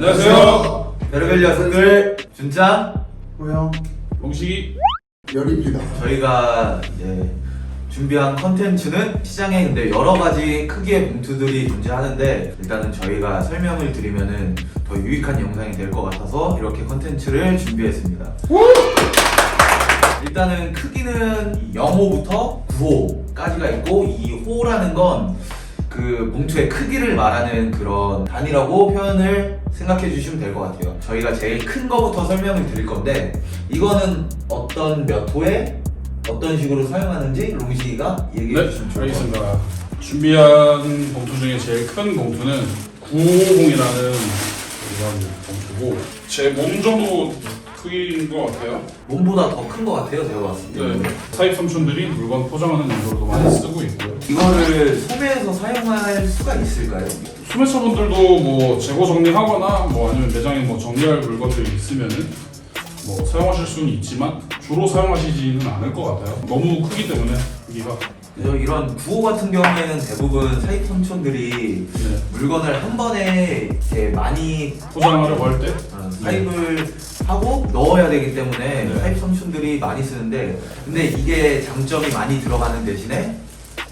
안녕하세요. 베르벨 녀석들 준짱, 호영, 공식이 열입니다. 저희가 이제 준비한 컨텐츠는 시장에 근데 여러 가지 크기의 봉투들이 존재하는데 일단은 저희가 설명을 드리면은 더 유익한 영상이 될 것 같아서 이렇게 컨텐츠를 준비했습니다. 일단은 크기는 0호부터 9호까지가 있고 이 호라는 건 그 봉투의 크기를 말하는 그런 단위라고 표현을 생각해 주시면 될 것 같아요. 저희가 제일 큰 거부터 설명을 드릴 건데 이거는 어떤 몇 호에 어떤 식으로 사용하는지 롱시가 얘기해 주시면 좋을 것 같아요. 알겠습니다. 준비한 봉투 중에 제일 큰 봉투는 950이라는 이런 봉투고 제 몸 정도 크기인 것 같아요. 몸보다 더 큰 것 같아요, 제가 봤을 때. 네. 사입 삼촌들이 물건 포장하는 용도로도 많이 쓰고 있고요. 이거를 소매에서 사용할 수가 있을까요? 소매차분들도 뭐 재고 정리하거나 뭐 아니면 매장에 뭐 정리할 물건들이 있으면은 뭐 사용하실 수는 있지만 주로 사용하시지는 않을 것 같아요. 너무 크기 때문에 크기가. 그래서 이런 9호 같은 경우에는 대부분 사입 삼촌들이 네. 물건을 한 번에 이렇게 많이 포장하려고 할 때 사입을 하고 넣어야 되기 때문에 네. 사입 삼촌들이 많이 쓰는데 근데 이게 장점이 많이 들어가는 대신에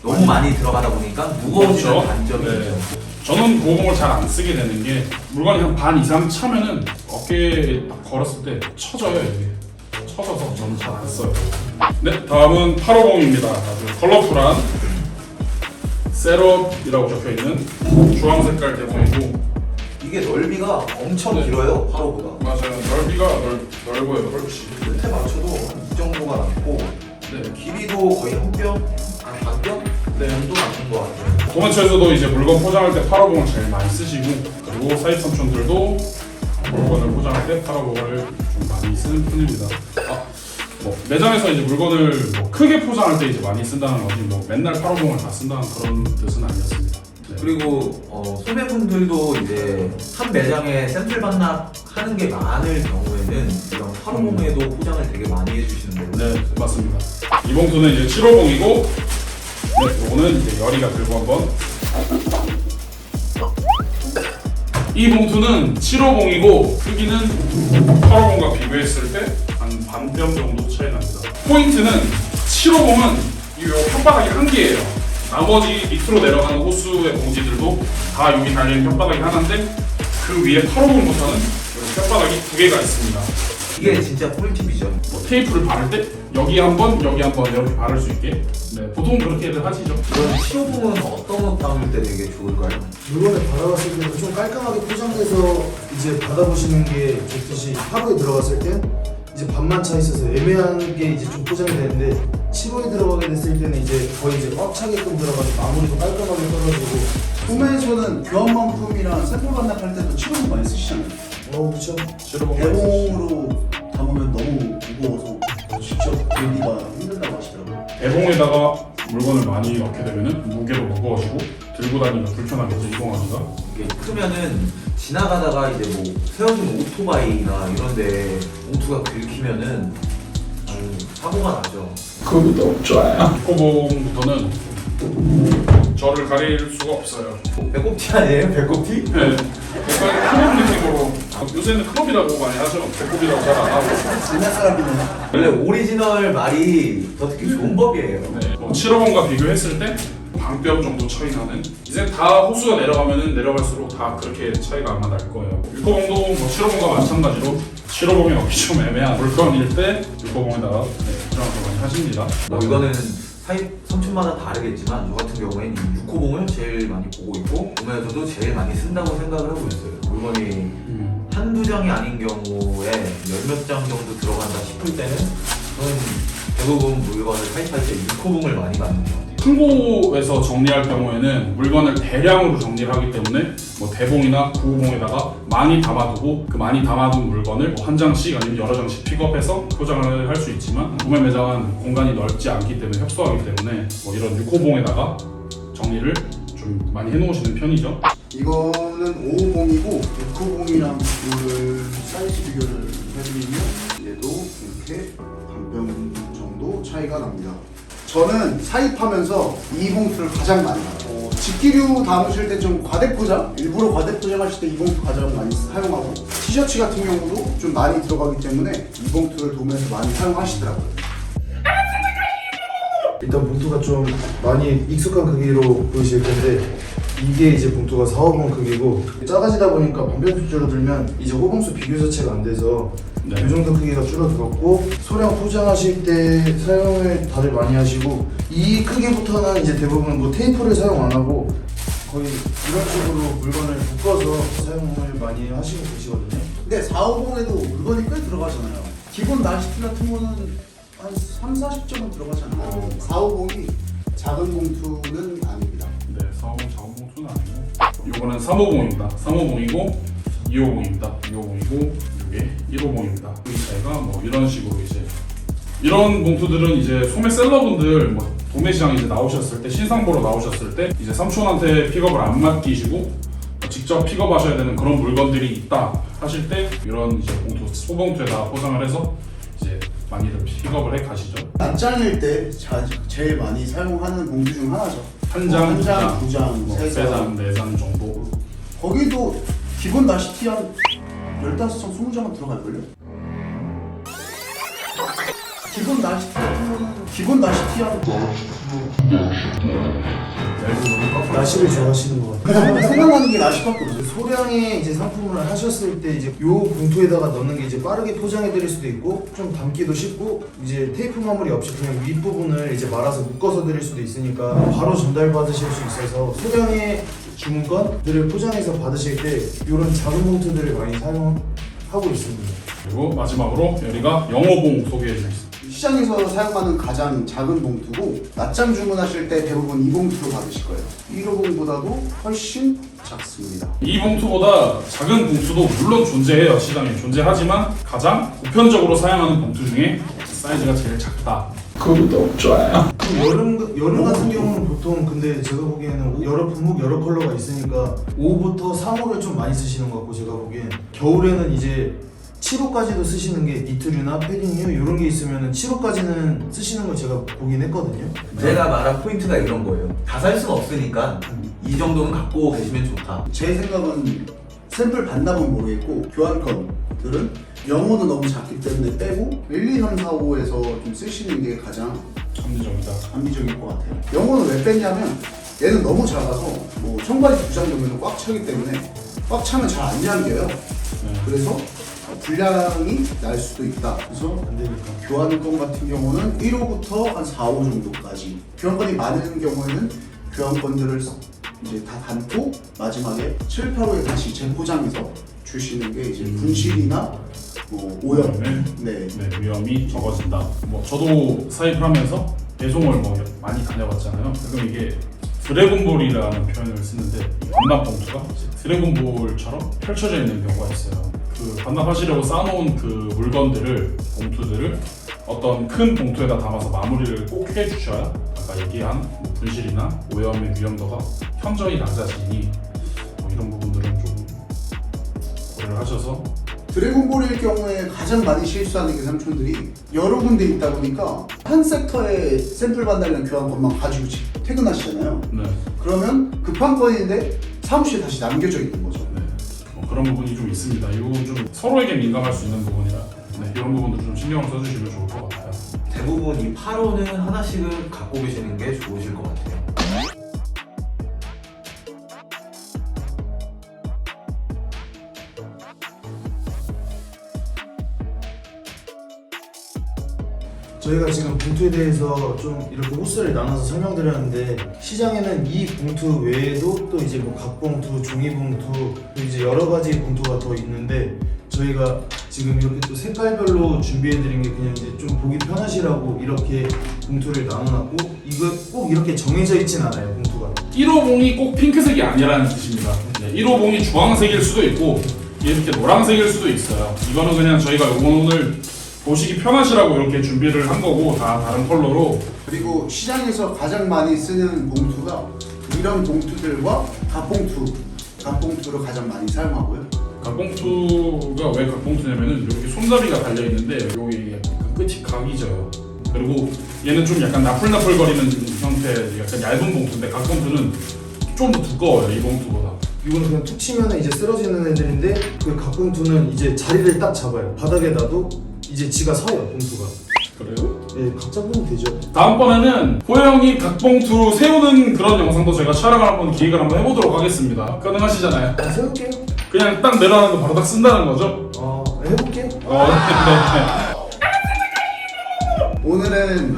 너무 많이 들어가다 보니까 무거워지는 그렇죠. 단점이 네. 있죠. 저는 고공을 잘 안 쓰게 되는 게 물건이 한 반 이상 차면은 어깨에 딱 걸었을 때 처져요 이게. 처져서 저는 잘 안 써요. 네, 다음은 850입니다. 아주 컬러풀한 셋업이라고 적혀있는 주황 색깔 대본이고 이게 넓이가 엄청 네. 길어요, 8호보다. 맞아요. 넓이가 넓어요, 훨씬. 끝에 맞춰도 이 정도가 남고 네. 길이도 거의 한 뼘? 반 뼘? 네. 정도 남는 것 같아요. 도매처에서도 이제 물건 포장할 때 850을 제일 많이 쓰시고 그리고 사입 삼촌들도 물건을 포장할 때 850을 좀 많이 쓰는 편입니다. 뭐 매장에서 이제 물건을 뭐 크게 포장할 때 이제 많이 쓴다는 거지 뭐 맨날 850을 다 쓴다는 그런 뜻은 아니었습니다. 네. 그리고 소매분들도 이제 한 매장에 샘플 반납하는 게 많을 경우에는 이런 850에도 포장을 되게 많이 해주시는 걸로. 네, 맞습니다. 이 봉투는 이제 750이고 네, 요거는 이제 열이가 들고 한번 이 봉투는 750이고 크기는 850과 비교했을 때 한 반뼘 정도 차이 납니다. 포인트는 750은 이 혓바닥이 한 개예요. 나머지 밑으로 내려가는 호수의 봉지들도 다 여기 달려있는 혓바닥이 하나인데 그 위에 850부터는 혓바닥이 두 개가 있습니다. 이게 진짜 꿀팁이죠. 뭐 테이프를 바를 때 여기 한 번, 여기 한 번 이렇게 바를 수 있게 네, 보통 그렇게들 하시죠. 그럼 750은 어떤 옷 담을 때 되게 좋을까요? 물건을 받아봤을 때는 좀 깔끔하게 포장돼서 이제 받아보시는 게 좋듯이 하루에 들어갔을 때 이제 반만 차 있어서 애매한 게 이제 좀 포장이 되는데 7호에 들어가게 됐을 때는 이제 거의 이제 꽉 차게끔 들어가서 마무리도 깔끔하게 떨어지고 소매에서는 교환만품이랑 샘플 반납할 때도 7호는 많이 쓰시잖아요. 그쵸. 750 대봉으로 담으면 너무 무거워서 직접 들기가 힘들다고 하시더라고요. 대봉에다가 물건을 많이 넣게 되면은 무게도 무거워지고 들고 다니기가 불편하겠죠, 이동하기가. 이게 크면은 지나가다가 이제 뭐 세워진 오토바이나 이런데 봉투가 긁히면은 사고가 나죠. 그것도 좋아요. 코봉부터는 저를 가릴 수가 없어요. 배꼽티 아니에요? 배꼽티? 네. 약간 크롭 느낌으로 요새는 크롭이라고 많이 하죠. 배꼽이라고 잘 안 하고. 옛날 사람이네. 원래 오리지널 말이 더 듣기 좋은 법이에요. 네. 뭐 750과 비교했을 때 반뼘 정도 차이 나는 이제 다 호수가 내려가면은 내려갈수록 다 그렇게 차이가 아마 날 거예요. 650도 뭐 750과 마찬가지로 750에 넣기 좀 애매한 물건일 때 650에다가 포장을 많이 하십니다. 뭐 이거는 사입 삼촌마다 다르겠지만 저 같은 경우에는 이 650을 제일 많이 보고 있고 구매에서도 제일 많이 쓴다고 생각을 하고 있어요. 물건이 한두 장이 아닌 경우에 열몇 장 정도 들어간다 싶을 때는 저는 대부분 물건을 사입할 때 650을 많이 받는 것 같아요. 큰 곳에서 정리할 경우에는 물건을 대량으로 정리를 하기 때문에 뭐 대봉이나 950에다가 많이 담아두고 그 많이 담아둔 물건을 뭐 한 장씩 아니면 여러 장씩 픽업해서 포장을 할 수 있지만 구매 매장은 공간이 넓지 않기 때문에 협소하기 때문에 뭐 이런 650에다가 정리를 좀 많이 해놓으시는 편이죠. 이거는 550이고 650이랑 비교를 사이즈 비교를 해드리면 얘도 이렇게 반뼘 정도 차이가 납니다. 저는 사입하면서 이 봉투를 가장 많이 받아요. 직기류 담으실 때 좀 과대포장, 일부러 과대포장하실 때 이 봉투 가장 많이 사용하고 티셔츠 같은 경우도 좀 많이 들어가기 때문에 이 봉투를 도매에서 많이 사용하시더라고요. 일단 봉투가 좀 많이 익숙한 크기로 보이실 텐데 이게 이제 봉투가 4, 5번 크기고 작아지다 보니까 반편수 줄어들면 이제 호봉수 비교 자체가 안 돼서 네. 이 정도 크기가 줄어들었고 소량 포장하실 때 사용을 다들 많이 하시고 이 크기부터는 이제 대부분 뭐 테이프를 사용 안 하고 거의 이런 식으로 물건을 묶어서 사용을 많이 하시고 계시거든요. 근데 450에도 물건이 꽤 들어가잖아요. 기본 나시티 같은 거는 한 3, 40점은 들어가잖아요. 450이 작은 봉투는 아닙니다. 네, 450 작은 봉투는 아니고 요거는 350입니다. 350이고 250입니다. 250이고 이게 150입니다. 이 차이가 뭐 이런 식으로 이제 이런 봉투들은 이제 소매 셀러분들 뭐 도매 시장 이제 나오셨을 때 신상 보러 나오셨을 때 이제 삼촌한테 픽업을 안 맡기시고 직접 픽업하셔야 되는 그런 물건들이 있다 하실 때 이런 이제 봉투 소봉투에다 포장을 해서 이제 많이들 픽업을 해 가시죠. 낮장일 때 제일 많이 사용하는 봉투 중 하나죠. 한 장, 한 장, 두 두 장, 뭐 세 세 장. 장, 네 장 정도. 거기도 기본 나시티 한 15장, 20장은 들어갈걸요? 기본 나시티 같은 거는 기본 나시티 한 나시를 좋아하시는 것 같아요. 생각나는 게 나시밖에 없어요. 소량의 이제 상품을 하셨을 때 이제 요 봉투에다가 넣는 게 이제 빠르게 포장해 드릴 수도 있고 좀 담기도 쉽고 이제 테이프 마무리 없이 그냥 윗부분을 이제 말아서 묶어서 드릴 수도 있으니까 바로 전달 받으실 수 있어서 소량의 주문건들을 포장해서 받으실 때 이런 작은 봉투들을 많이 사용하고 있습니다. 그리고 마지막으로 여기가 영어봉 소개해 주겠습니다. 시장에서 사용하는 가장 작은 봉투고 낮장 주문하실 때 대부분 이 봉투로 받으실 거예요. 1호봉보다도 훨씬 작습니다. 이 봉투보다 작은 봉투도 물론 존재해요. 시장에 존재하지만 가장 보편적으로 사용하는 봉투 중에 사이즈가 제일 작다. 구독, 좋아요. 여름 같은 경우는 보통 근데 제가 보기에는 여러 품목 여러 컬러가 있으니까 5부터 3호를 좀 많이 쓰시는 것 같고 제가 보기엔 겨울에는 이제 7호까지도 쓰시는 게 니트류나 패딩류 이런 게 있으면 7호까지는 쓰시는 걸 제가 보긴 했거든요. 제가 말한 포인트가 이런 거예요. 다 살 수는 없으니까 이 정도는 갖고 계시면 좋다. 제 생각은 샘플 반납은 모르겠고 교환권들은 영어는 너무 작기 때문에 빼고 1, 2, 3, 4, 5에서 좀 쓰시는 게 가장 합리적이다. 합리적일 것 같아요. 영어는 왜 뺐냐면 얘는 너무 작아서 뭐 청바지 2장 정도는 꽉 차기 때문에 꽉 차면 잘 안 잠겨요. 그래서 불량이 날 수도 있다. 그래서 안 되니까. 교환권 같은 경우는 1호부터 한 4, 5 정도까지 교환권이 많은 경우에는 교환권들을 이제 다 담고 마지막에 7, 8호에 다시 재포장해서 주시는 게 이제 분실이나 뭐 오염 네. 위험이 적어진다. 뭐 저도 사입을 하면서 배송을 뭐 많이 다녀봤잖아요. 그럼 이게 드래곤볼이라는 표현을 쓰는데 반납 봉투가 드래곤볼처럼 펼쳐져 있는 경우가 있어요. 그 반납하시려고 쌓아놓은 그 물건들을 봉투들을 어떤 큰 봉투에다 담아서 마무리를 꼭 해주셔야 아까 얘기한 뭐 분실이나 오염의 위험도가 현저히 낮아지니 뭐 이런 부분들은 좀 고려를 하셔서 드래곤볼일 경우에 가장 많이 실수하는 게 삼촌들이 여러 군데 있다 보니까 한 섹터에 샘플 반달량 교환권만 가지고 퇴근하시잖아요. 네. 그러면 급한 건인데 사무실에 다시 남겨져 있는 거죠. 네. 뭐 그런 부분이 좀 있습니다. 이거 좀 서로에게 민감할 수 있는 부분이라 이런 부분도 좀 신경을 써주시면 좋을 것 같아요. 대부분 이 8호는 하나씩은 갖고 계시는 게 좋으실 것 같아요. 저희가 지금 봉투에 대해서 좀 이렇게 호스를 나눠서 설명드렸는데 시장에는 이 봉투 외에도 또 이제 뭐 각봉투, 종이봉투 또 이제 여러 가지 봉투가 더 있는데 저희가 지금 이렇게 또 색깔별로 준비해드린 게 그냥 이제 좀 보기 편하시라고 이렇게 봉투를 나눠놨고 이거 꼭 이렇게 정해져 있진 않아요 봉투가. 1호봉이 꼭 핑크색이 아니라는 뜻입니다. 1호봉이 주황색일 수도 있고 이렇게 노란색일 수도 있어요. 이거는 그냥 저희가 오늘 보시기 편하시라고 이렇게 준비를 한 거고 다 다른 컬러로. 그리고 시장에서 가장 많이 쓰는 봉투가 이런 봉투들과 각봉투를 가장 많이 사용하고요. 각봉투가 왜 각봉투냐면은 이렇게 손잡이가 달려 있는데 여기 약간 끝이 각이져요. 그리고 얘는 좀 약간 나풀나풀거리는 형태, 약간 얇은 봉투인데 각봉투는 좀 더 두꺼워요 이 봉투보다. 이거는 그냥 툭 치면 이제 쓰러지는 애들인데 그 각봉투는 이제 자리를 딱 잡아요. 바닥에 놔도 이제 지가 서요 봉투가. 그래요? 예, 각자 보면 되죠. 다음번에는 호영이 각봉투 세우는 그런 영상도 제가 촬영을 한번 기획을 한번 해보도록 하겠습니다. 가능하시잖아요? 아, 세울게요. 그냥 딱 내려놨는데 바로 딱 쓴다는 거죠? 해볼게요. 네. 오늘은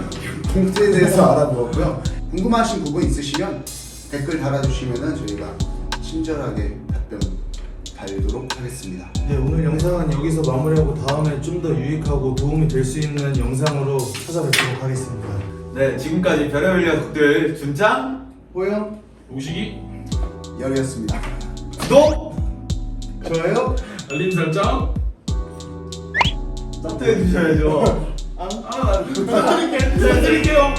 봉투에 대해서 알아보았고요. 궁금하신 부분 있으시면 댓글 달아주시면 저희가 친절하게 답변 달도록 하겠습니다. 네, 오늘 영상은 여기서 마무리하고 다음에 좀 더 유익하고 도움이 될 수 있는 영상으로 찾아뵙도록 하겠습니다. 네, 지금까지 별의별 녀석들 준짱 호영 우식이 열이었습니다. 구독 좋아요. 알림 설정. 납득해 주셔야죠. 나 드릴게요.